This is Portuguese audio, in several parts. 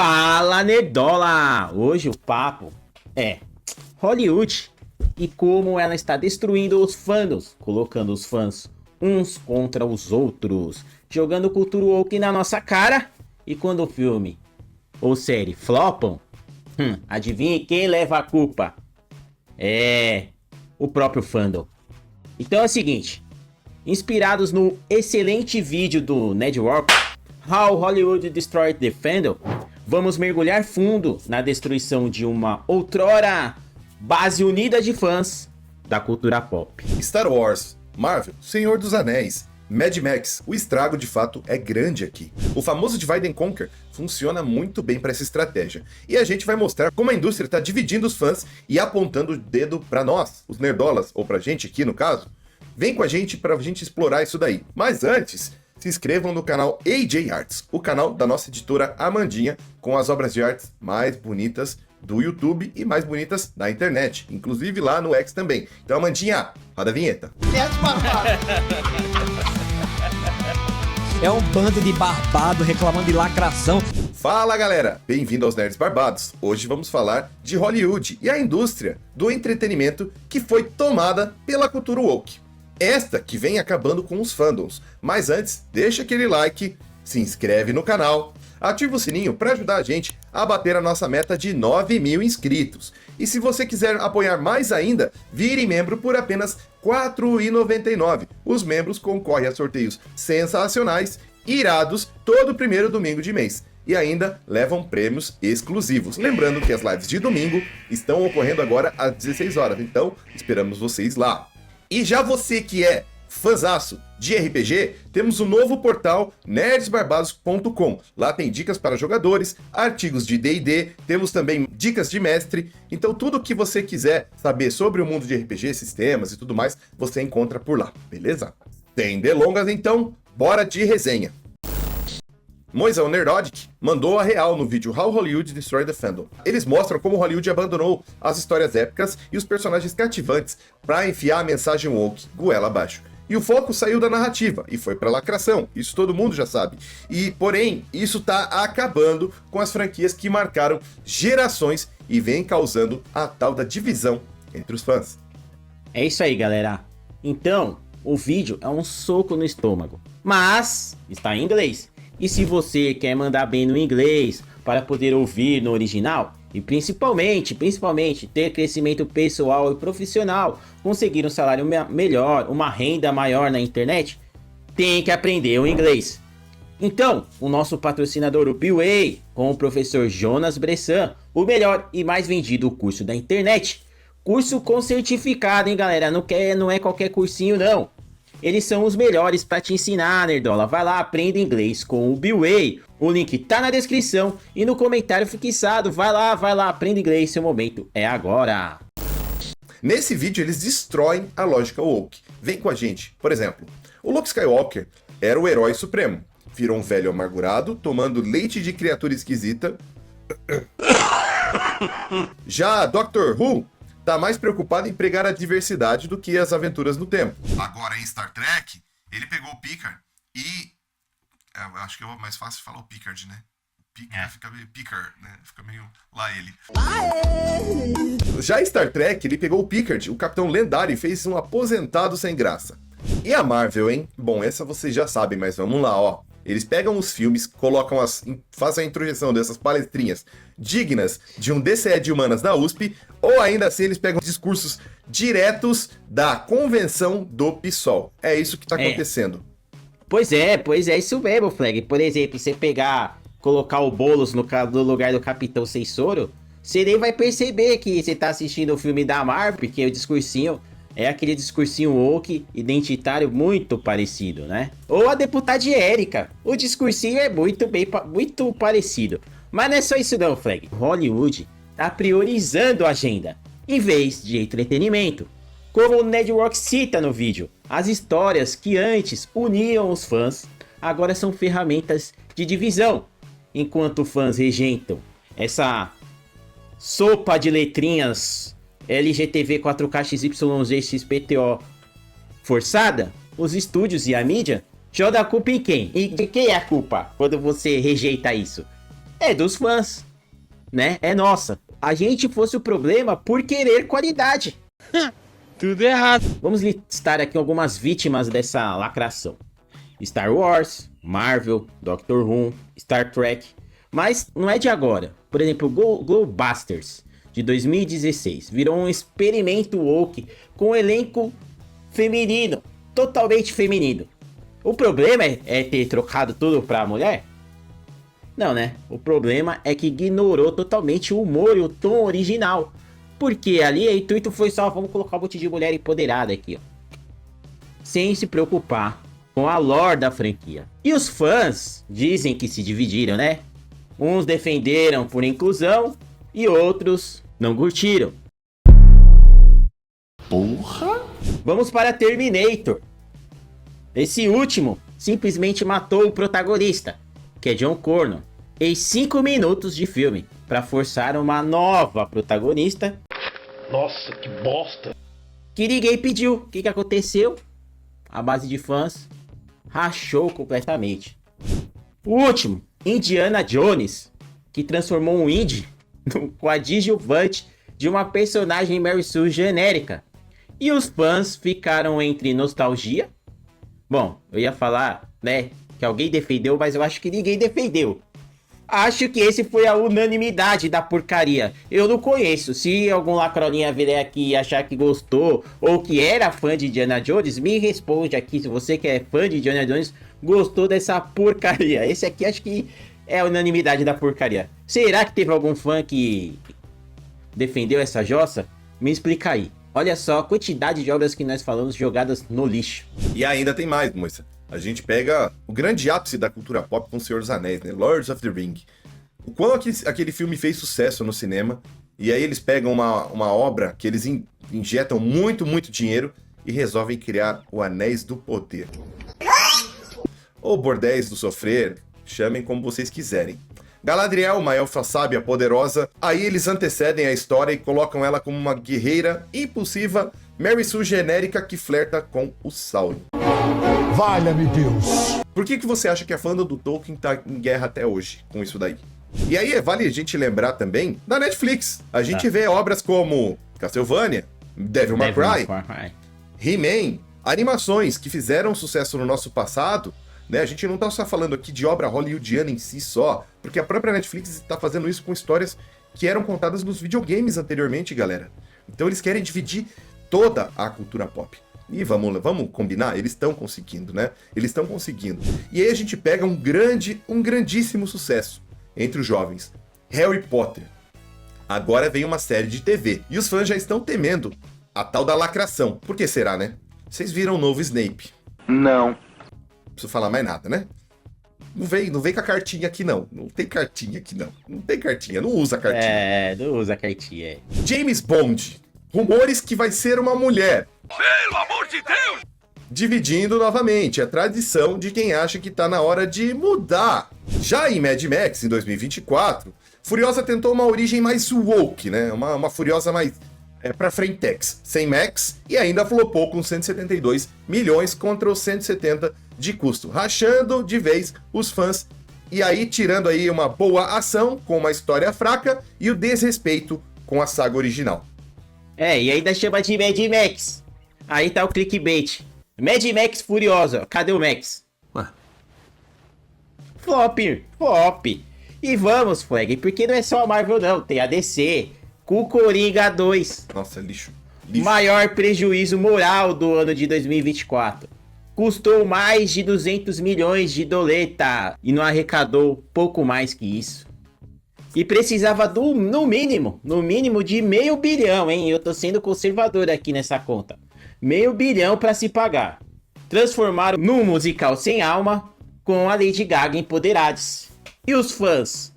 Fala, Nerdola! Hoje o papo é Hollywood e como ela está destruindo os fandoms, colocando os fãs uns contra os outros, jogando cultura woke na nossa cara. E quando o filme ou série flopam, adivinhe quem leva a culpa? É o próprio fandom. Então é o seguinte, inspirados no excelente vídeo do Network, How Hollywood Destroyed the Fandom, vamos mergulhar fundo na destruição de uma outrora base unida de fãs da cultura pop. Star Wars, Marvel, Senhor dos Anéis, Mad Max, o estrago de fato é grande aqui. O famoso Divide and Conquer funciona muito bem para essa estratégia. E a gente vai mostrar como a indústria está dividindo os fãs e apontando o dedo para nós, os nerdolas, ou pra gente aqui no caso. Vem com a gente pra gente explorar isso daí. Mas antes, se inscrevam no canal AJ Arts, o canal da nossa editora Amandinha, com as obras de artes mais bonitas do YouTube e mais bonitas da internet, inclusive lá no X também. Então, Amandinha, roda a vinheta. É um bando de barbado reclamando de lacração. Fala galera, bem-vindo aos Nerds Barbados. Hoje vamos falar de Hollywood e a indústria do entretenimento que foi tomada pela cultura woke. Esta que vem acabando com os fandoms. Mas antes, deixa aquele like, se inscreve no canal, ativa o sininho para ajudar a gente a bater a nossa meta de 9.000 inscritos. E se você quiser apoiar mais ainda, vire membro por apenas R$ 4,99. Os membros concorrem a sorteios sensacionais, irados, todo primeiro domingo de mês. E ainda levam prêmios exclusivos. Lembrando que as lives de domingo estão ocorrendo agora às 16 horas, então esperamos vocês lá. E já você que é fãzaço de RPG, temos um novo portal nerdsbarbados.com. Lá tem dicas para jogadores, artigos de D&D, temos também dicas de mestre. Então tudo que você quiser saber sobre o mundo de RPG, sistemas e tudo mais, você encontra por lá, beleza? Sem delongas então, bora de resenha. Moisão Nerdodic mandou a real no vídeo How Hollywood Destroyed the Fandom. Eles mostram como Hollywood abandonou as histórias épicas e os personagens cativantes para enfiar a mensagem woke goela abaixo. E o foco saiu da narrativa e foi para lacração, isso todo mundo já sabe. E porém, isso tá acabando com as franquias que marcaram gerações e vem causando a tal da divisão entre os fãs. É isso aí, galera. Então, o vídeo é um soco no estômago, mas está em inglês. E se você quer mandar bem no inglês para poder ouvir no original e principalmente ter crescimento pessoal e profissional, conseguir um salário melhor, uma renda maior na internet, tem que aprender o inglês. Então, o nosso patrocinador, o BWay, com o professor Jonas Bressan, o melhor e mais vendido curso da internet. Curso com certificado, hein, galera? Não é qualquer cursinho, não. Eles são os melhores para te ensinar, nerdola. Vai lá, aprenda inglês com o BWay. O link tá na descrição e no comentário fixado. Vai lá, aprenda inglês. Seu momento é agora. Nesse vídeo eles destroem a lógica woke. Vem com a gente. Por exemplo, o Luke Skywalker era o herói supremo. Virou um velho amargurado, tomando leite de criatura esquisita. Já Doctor Who tá mais preocupado em pregar a diversidade do que as aventuras no tempo. Agora em Star Trek, ele pegou o Picard e... eu acho que é mais fácil falar o Picard, né? Picard fica meio Picard, né? Fica meio lá ele. Já em Star Trek, ele pegou o Picard, o capitão lendário, e fez um aposentado sem graça. E a Marvel, hein? Bom, essa vocês já sabem, mas vamos lá, ó. Eles pegam os filmes, fazem a introjeção dessas palestrinhas dignas de um DCE de humanas da USP, ou ainda assim eles pegam discursos diretos da convenção do PSOL. É isso que tá acontecendo. Pois é, isso mesmo, Flag. Por exemplo, você colocar o Boulos no lugar do Capitão Sem Soro, você nem vai perceber que você tá assistindo o filme da Marvel, porque o discursinho é aquele discursinho woke, identitário, muito parecido, né? Ou a deputada Érica. O discursinho é muito parecido. Mas não é só isso não, Flag. Hollywood tá priorizando a agenda, em vez de entretenimento. Como o Network cita no vídeo, as histórias que antes uniam os fãs, agora são ferramentas de divisão. Enquanto fãs regentam essa sopa de letrinhas LGTV 4K XYZ XPTO forçada, os estúdios e a mídia jogam a culpa em quem? E de quem é a culpa quando você rejeita isso? é dos fãs, né? É nossa. A gente fosse o problema por querer qualidade. Tudo errado. Vamos listar aqui algumas vítimas dessa lacração. Star Wars, Marvel, Doctor Who, Star Trek. Mas não é de agora. Por exemplo, Glowbusters, de 2016. Virou um experimento woke com um elenco feminino. Totalmente feminino. O problema é ter trocado tudo pra mulher? Não, né? O problema é que ignorou totalmente o humor e o tom original. Porque ali o intuito foi só, vamos colocar um monte de mulher empoderada aqui, ó. Sem se preocupar com a lore da franquia. E os fãs dizem que se dividiram, né? Uns defenderam por inclusão e outros não curtiram. Porra! Vamos para Terminator. Esse último simplesmente matou o protagonista, que é John Connor, em 5 minutos de filme, para forçar uma nova protagonista. Nossa, que bosta. Que ninguém pediu. O que aconteceu? A base de fãs rachou completamente. O último, Indiana Jones, que transformou um indie no coadjuvante de uma personagem Mary Sue genérica. E os fãs ficaram entre nostalgia. Bom, eu ia falar, né, que alguém defendeu, mas eu acho que ninguém defendeu. Acho que esse foi a unanimidade da porcaria. Eu não conheço. Se algum lacrolinha vier aqui e achar que gostou ou que era fã de Indiana Jones, me responde aqui. Se você que é fã de Indiana Jones, gostou dessa porcaria. Esse aqui acho que é a unanimidade da porcaria. Será que teve algum fã que defendeu essa jossa? Me explica aí. Olha só a quantidade de obras que nós falamos jogadas no lixo. E ainda tem mais, moça. A gente pega o grande ápice da cultura pop com o Senhor dos Anéis, né? Lords of the Ring. O quão aquele filme fez sucesso no cinema, e aí eles pegam uma obra que eles injetam muito, muito dinheiro e resolvem criar o Anéis do Poder. Ou Bordéis do Sofrer, chamem como vocês quiserem. Galadriel, uma elfa sábia poderosa, aí eles antecedem a história e colocam ela como uma guerreira impulsiva, Mary Sue genérica que flerta com o Sauron. Valha-me Deus! Por que você acha que a fandom do Tolkien tá em guerra até hoje com isso daí? E aí vale a gente lembrar também da Netflix. A gente vê obras como Castlevania, Devil May Cry, He-Man, animações que fizeram sucesso no nosso passado, né? A gente não tá só falando aqui de obra hollywoodiana em si só, porque a própria Netflix está fazendo isso com histórias que eram contadas nos videogames anteriormente, galera. Então eles querem dividir toda a cultura pop. E vamos combinar, eles estão conseguindo, né? Eles estão conseguindo. E aí a gente pega um grandíssimo sucesso entre os jovens. Harry Potter. Agora vem uma série de TV. E os fãs já estão temendo a tal da lacração. Por que será, né? Vocês viram o novo Snape? Não. Não preciso falar mais nada, né? Não vem com a cartinha aqui, não. Não tem cartinha aqui, não. Não tem cartinha, não usa cartinha. É, não usa cartinha. James Bond. Rumores que vai ser uma mulher. Pelo amor de Deus! Dividindo novamente a tradição de quem acha que tá na hora de mudar. Já em Mad Max, em 2024, Furiosa tentou uma origem mais woke, né? Uma Furiosa mais pra frentex, sem Max, e ainda flopou com 172 milhões contra os 170 de custo, rachando de vez os fãs, e aí tirando aí uma boa ação com uma história fraca e o desrespeito com a saga original. É, e ainda chama de Mad Max. Aí tá o clickbait. Mad Max Furiosa. Cadê o Max? Ué. Flop. E vamos, Flag, porque não é só a Marvel não. Tem a DC. Com o Coringa 2. Nossa, lixo. Maior prejuízo moral do ano de 2024. Custou mais de 200 milhões de doleta. E não arrecadou pouco mais que isso. E precisava no mínimo de $500 milhão, hein? Eu tô sendo conservador aqui nessa conta. $500 milhão pra se pagar. Transformaram num musical sem alma com a Lady Gaga empoderados. E os fãs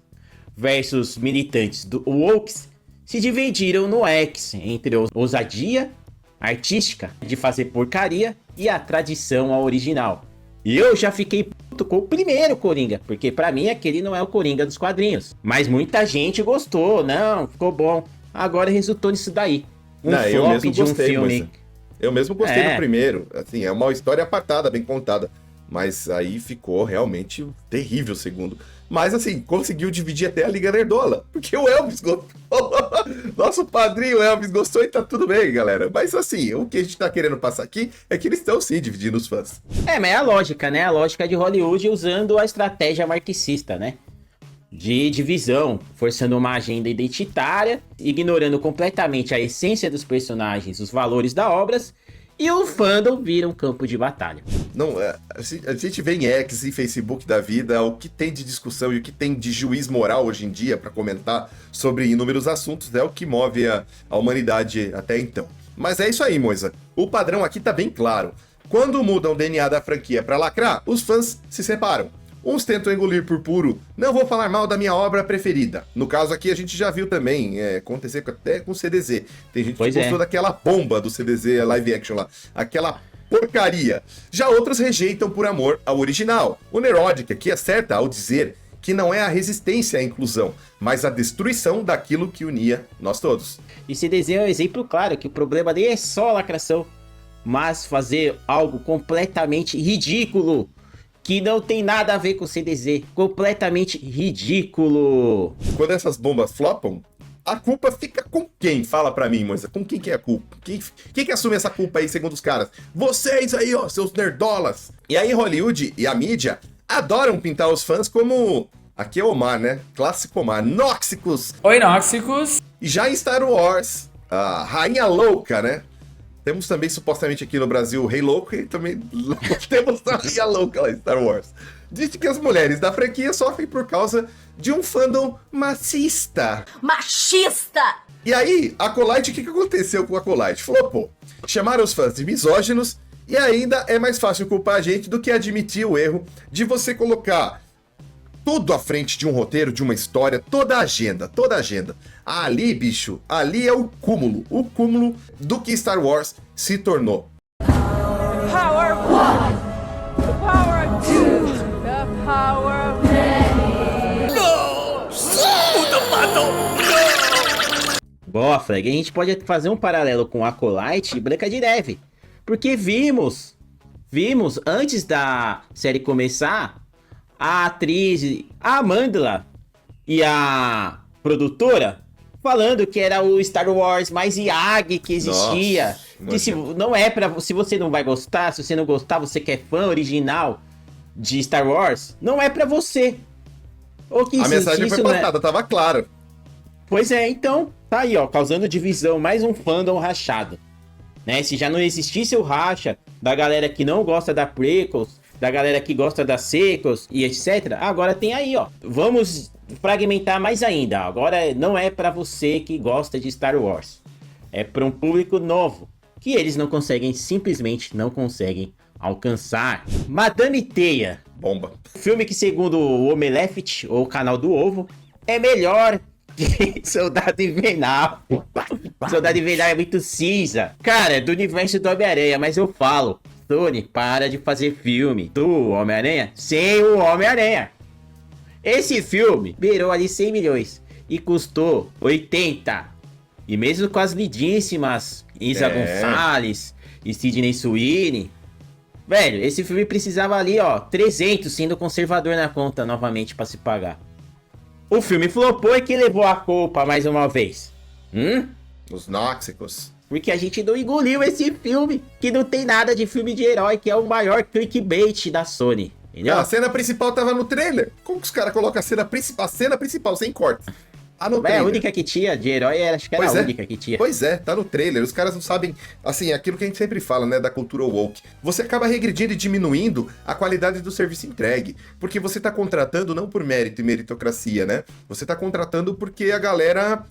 versus militantes do Wokes se dividiram no X entre a ousadia artística de fazer porcaria e a tradição ao original. E eu já fiquei puto com o primeiro Coringa, porque pra mim aquele não é o Coringa dos quadrinhos. Mas muita gente gostou, não, ficou bom. Agora resultou nisso daí. Eu mesmo de um gostei, filme. Moça. Eu mesmo gostei do É. primeiro. Assim, é uma história apartada, bem contada. Mas aí ficou realmente terrível o segundo. Mas assim, conseguiu dividir até a Liga Nerdola. Porque o Elvis gostou. Nosso padrinho Elvis gostou e tá tudo bem, galera. Mas assim, o que a gente tá querendo passar aqui é que eles estão sim dividindo os fãs. Mas é a lógica, né? A lógica de Hollywood usando a estratégia marxista, né? De divisão, forçando uma agenda identitária, ignorando completamente a essência dos personagens, os valores da obra, e o fandom vira um campo de batalha. Não, a gente vê em X e Facebook da vida o que tem de discussão e o que tem de juiz moral hoje em dia para comentar sobre inúmeros assuntos, é o que move a humanidade até então. Mas é isso aí, Moisa. O padrão aqui tá bem claro. Quando mudam o DNA da franquia para lacrar, os fãs se separam. Uns tentam engolir por puro, não vou falar mal da minha obra preferida. No caso aqui a gente já viu também acontecer até com o CDZ. Tem gente que gostou daquela bomba do CDZ live action lá. Aquela porcaria. Já outros rejeitam por amor ao original. O Nerodic aqui acerta ao dizer que não é a resistência à inclusão, mas a destruição daquilo que unia nós todos. E CDZ é um exemplo claro que o problema nem é só a lacração, mas fazer algo completamente ridículo, que não tem nada a ver com o CDZ. Completamente ridículo. Quando essas bombas flopam, a culpa fica com quem? Fala pra mim, Moisa. Com quem que é a culpa? Quem que assume essa culpa aí, segundo os caras? Vocês aí, ó, seus nerdolas. E aí Hollywood e a mídia adoram pintar os fãs como... Aqui é Omar, né? Clássico Omar. Nóxicos. Oi, Nóxicos. E já em Star Wars, a Rainha Louca, né? Temos também, supostamente, aqui no Brasil, o Rei Louco, e também temos a Rainha Louca lá em Star Wars. Diz que as mulheres da franquia sofrem por causa de um fandom machista. Machista! E aí, Acolyte, o que aconteceu com o Acolyte? Flopou. Chamaram os fãs de misóginos, e ainda é mais fácil culpar a gente do que admitir o erro de você colocar tudo à frente de um roteiro, de uma história, toda a agenda. Ali, bicho, ali é o cúmulo do que Star Wars se tornou. Power of one, the power of two, the power of many. Boa, Flag. A gente pode fazer um paralelo com Acolyte e Branca de Neve. Porque vimos antes da série começar, a atriz, a Amandla e a produtora falando que era o Star Wars mais IAG que existia. Nossa, que não é pra... Se você não vai gostar, se você não gostar, você que é fã original de Star Wars, não é pra você. Ou que a mensagem foi passada, tava claro. Pois é, então, tá aí, ó, causando divisão, mais um fandom rachado. Né? Se já não existisse o racha da galera que não gosta da prequels, da galera que gosta das sequels e etc, agora tem aí, ó. Vamos fragmentar mais ainda. Agora não é pra você que gosta de Star Wars. É pra um público novo, que eles não conseguem, simplesmente não conseguem alcançar. Madame Teia. Bomba. Filme que, segundo o Omelefit, ou o canal do Ovo, é melhor que Soldado Invernal. Soldado Invernal é muito cinza. Cara, é do universo do Homem-Aranha, mas eu falo, Sony, para de fazer filme do Homem-Aranha sem o Homem-Aranha. Esse filme beirou ali 100 milhões e custou 80. E mesmo com as lindíssimas Isa Gonçalves e Sidney Sweeney, velho, esse filme precisava ali, ó, 300, sendo conservador na conta novamente pra se pagar. O filme flopou e quem levou a culpa mais uma vez? Os Nóxicos. Porque a gente não engoliu esse filme, que não tem nada de filme de herói, que é o maior clickbait da Sony. Entendeu? A cena principal tava no trailer. Como que os caras colocam a cena principal sem corte? É a única que tinha de herói, acho que era a única que tinha. Pois é, tá no trailer. Os caras não sabem, assim, aquilo que a gente sempre fala, né, da cultura woke. Você acaba regredindo e diminuindo a qualidade do serviço entregue. Porque você tá contratando não por mérito e meritocracia, né? Você tá contratando porque a galera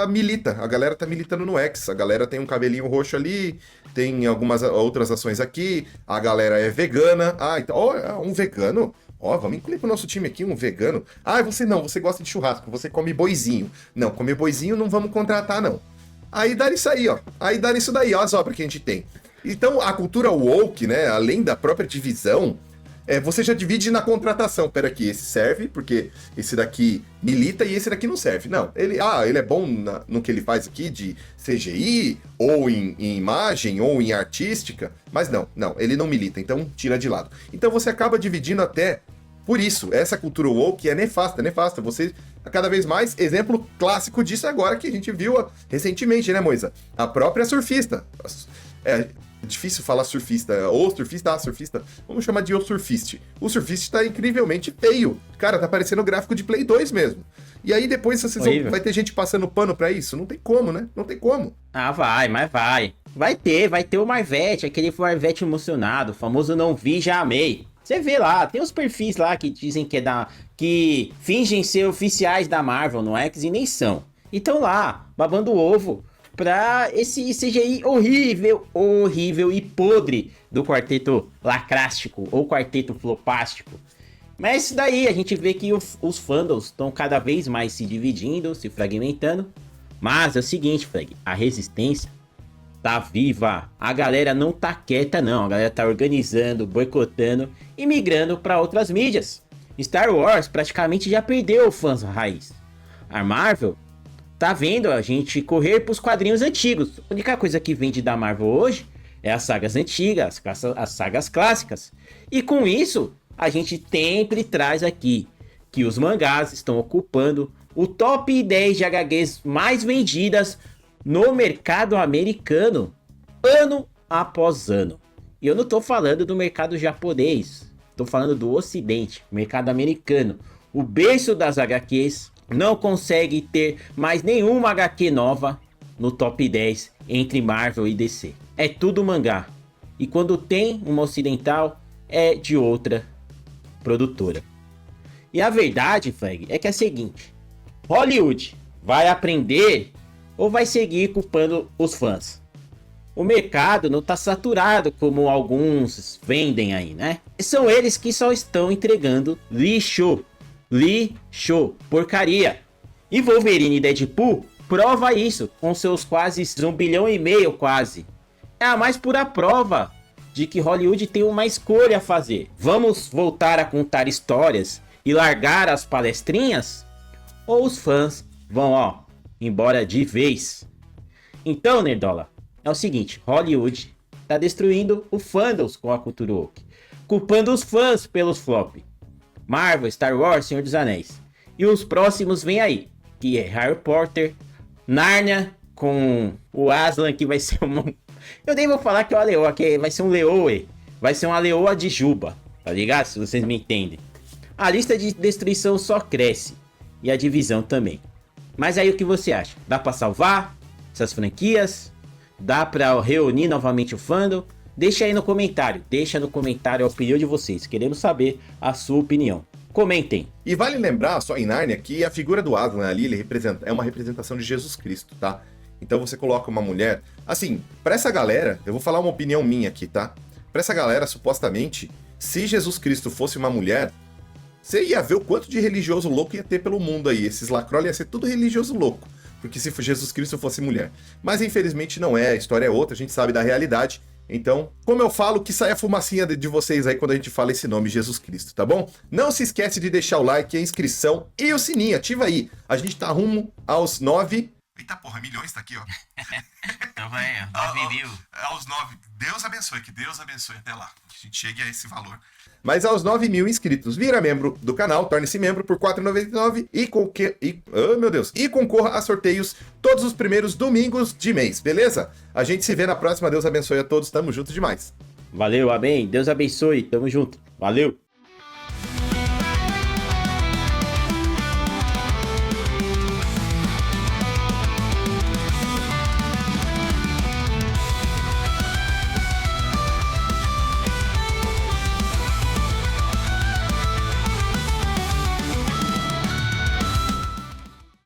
milita. A galera tá militando no X. A galera tem um cabelinho roxo ali, tem algumas outras ações aqui. A galera é vegana. Ah, então, um vegano... Ó, vamos incluir pro nosso time aqui um vegano. Ah, você não, você gosta de churrasco, você come boizinho. Não, comer boizinho não vamos contratar, não. Aí dá isso aí, ó. Aí dá isso daí, ó, as obras que a gente tem. Então, a cultura woke, né, além da própria divisão, você já divide na contratação. Pera aqui, esse serve, porque esse daqui milita e esse daqui não serve. Não, ele é bom no que ele faz aqui de CGI, ou em imagem, ou em artística, mas não, ele não milita, então tira de lado. Então você acaba dividindo até por isso. Essa cultura woke é nefasta. Você, cada vez mais, exemplo clássico disso agora que a gente viu recentemente, né, Moisa? A própria surfista. É difícil falar surfista, ou surfista, vamos chamar de o surfiste. O surfiste tá incrivelmente feio. Cara, tá parecendo gráfico de Play 2 mesmo. E aí depois vai ter gente passando pano pra isso? Não tem como, né? Não tem como. Ah, mas vai. Vai ter o Marvete, aquele Marvete emocionado, o famoso não vi, já amei. Você vê lá, tem os perfis lá que dizem que fingem ser oficiais da Marvel no X e nem são. E estão lá, babando o ovo pra esse CGI horrível e podre do quarteto lacrástico ou quarteto flopástico. Mas isso daí, a gente vê que os fandoms estão cada vez mais se dividindo, se fragmentando. Mas é o seguinte, Frag, a resistência tá viva. A galera não tá quieta não, a galera tá organizando, boicotando e migrando para outras mídias. Star Wars praticamente já perdeu o fãs raiz. A Marvel tá vendo a gente correr pros quadrinhos antigos. A única coisa que vende da Marvel hoje é as sagas antigas, as sagas clássicas. E com isso, a gente sempre traz aqui que os mangás estão ocupando o top 10 de HQs mais vendidas no mercado americano, ano após ano. E eu não tô falando do mercado japonês, tô falando do ocidente, mercado americano. O berço das HQs não consegue ter mais nenhuma HQ nova no top 10 entre Marvel e DC. É tudo mangá. E quando tem uma ocidental, é de outra produtora. E a verdade, Flag, é que é a seguinte: Hollywood vai aprender ou vai seguir culpando os fãs? O mercado não tá saturado como alguns vendem aí, né? São eles que só estão entregando lixo, porcaria. E Wolverine e Deadpool prova isso com seus quase 1,5 bilhão quase. É a mais pura prova de que Hollywood tem uma escolha a fazer. Vamos voltar a contar histórias e largar as palestrinhas? Ou os fãs vão, embora de vez? Então, Nerdola, é o seguinte: Hollywood tá destruindo o fandoms com a cultura woke, culpando os fãs pelos flop. Marvel, Star Wars, Senhor dos Anéis. E os próximos vem aí, que é Harry Potter, Narnia, com o Aslan, que vai ser uma... Eu nem vou falar que é uma leoa, que vai ser um leoe. Vai ser uma leoa de Juba, tá ligado? Se vocês me entendem. A lista de destruição só cresce. E a divisão também. Mas aí o que você acha? Dá pra salvar essas franquias? Dá pra reunir novamente o fandom? Deixa aí no comentário. Deixa no comentário a opinião de vocês. Queremos saber a sua opinião. Comentem. E vale lembrar, só em Nárnia, que a figura do Aslan ali, é uma representação de Jesus Cristo, tá? Então você coloca uma mulher... Assim, pra essa galera, eu vou falar uma opinião minha aqui, tá? Pra essa galera, supostamente, se Jesus Cristo fosse uma mulher, você ia ver o quanto de religioso louco ia ter pelo mundo aí. Esses lacroles ia ser tudo religioso louco. Porque se Jesus Cristo fosse mulher. Mas infelizmente não é, a história é outra, a gente sabe da realidade. Então, como eu falo, que sai a fumacinha de vocês aí quando a gente fala esse nome, Jesus Cristo, tá bom? Não se esquece de deixar o like, a inscrição e o sininho, ativa aí. A gente tá rumo aos 9... Eita porra, milhões tá aqui, ó. Então vai, 9 mil. Aos 9. Deus abençoe, que Deus abençoe até lá. Que a gente chegue a esse valor. Mas aos 9 mil inscritos, vira membro do canal, torne-se membro por R$ 4,99 e concorra a sorteios todos os primeiros domingos de mês, beleza? A gente se vê na próxima. Deus abençoe a todos, tamo junto demais. Valeu, amém. Deus abençoe, tamo junto. Valeu.